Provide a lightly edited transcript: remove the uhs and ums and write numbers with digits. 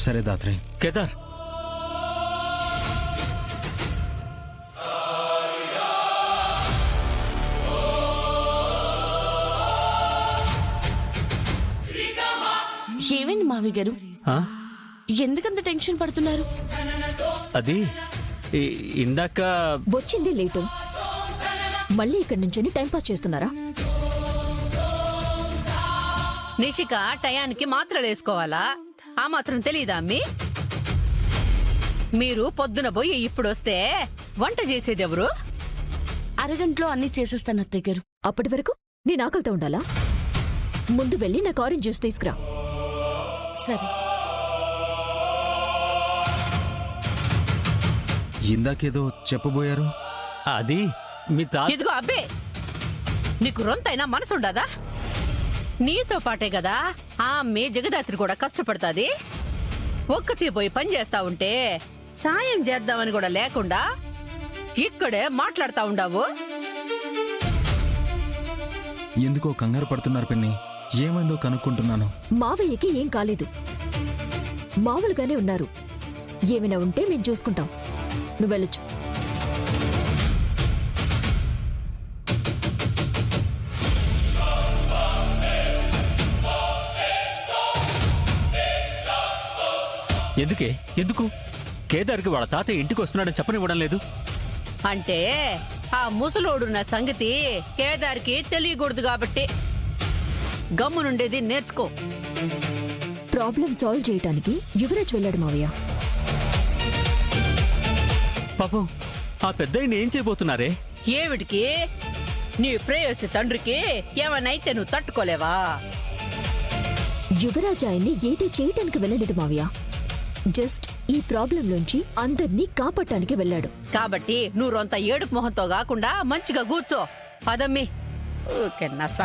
సరే దాత్రి. కేదార్, ఏమైంది మావి గారు? ఎందుకంత టెన్షన్ పడుతున్నారు? అది ఇందాక వచ్చింది లేటు, మళ్ళీ ఇక్కడి నుంచి టైంపాస్ చేస్తున్నారా? నిషిక టయానికి మాత్రలు వేసుకోవాలా? ఆ మాత్రం తెలీదా అమ్మి? మీరు పొద్దున పోయి ఇప్పుడొస్తే వంట చేసేదెవరు? అరగంటలో అన్ని చేసేస్తాను అత్తయ్య గారు. అప్పటి వరకు నేను ఆకలితో ఉండాలా? ముందు వెళ్ళి నాకు ఆరెంజ్ జ్యూస్ తీసుకురా. సరే. ఇందాకేదో చెప్పబోయారు. అది మీ ఇదిగో అబ్బే, నీకు రొంతైనా మనసుండదా? నీతో పాటే కదా ఆ అమ్మే జగదాత్రి కూడా కష్టపడుతుంది. ఒక్కతే పోయి పని చేస్తా ఉంటే సాయం చేద్దామని కూడా లేకుండా ఇక్కడే మాట్లాడుతా ఉండావు. ఎందుకో కంగారు పడుతున్నారు పిన్ని. ఏమైందో కనుక్కుంటున్నాను. మావయ్యకి ఏం కాలేదు, మామూలుగానే ఉన్నారు. ఏమైనా ఉంటే మేము చూసుకుంటాం. నువ్వు వెళ్ళొచ్చు. ఎందుకు కేదార్కి వాళ్ళ తాతయ్య ఇంటికి వస్తున్నాడని చెప్పనివ్వడం లేదు? అంటే ఆ ముసలోడున్న సంగతి కేదార్కి తెలియకూడదు కాబట్టి గమ్మునుండేది నేర్చుకో. ప్రాబ్లం సాల్వ్ చేయటానికి యువరాజ్ వెళ్ళాడు మావయ్య. పాపం ఆ పెద్దయ్యని ఏం చేయబోతున్నారే? ఏమిటికి? నీ ప్రేయసి తండ్రికి ఏమనైతే నువ్వు తట్టుకోలేవా? యువరాజ్ ఆయన్ని ఏది చేయటానికి వెళ్ళలేదు మావయ్య, జస్ట్ ఈ ప్రాబ్లం నుంచి అందర్నీ కాపాడటానికి వెళ్ళాడు. కాబట్టి నువ్వు రొంత ఏడుపు మొహంతో కాకుండా మంచిగా కూర్చో. పదమ్మి ఊకే నస.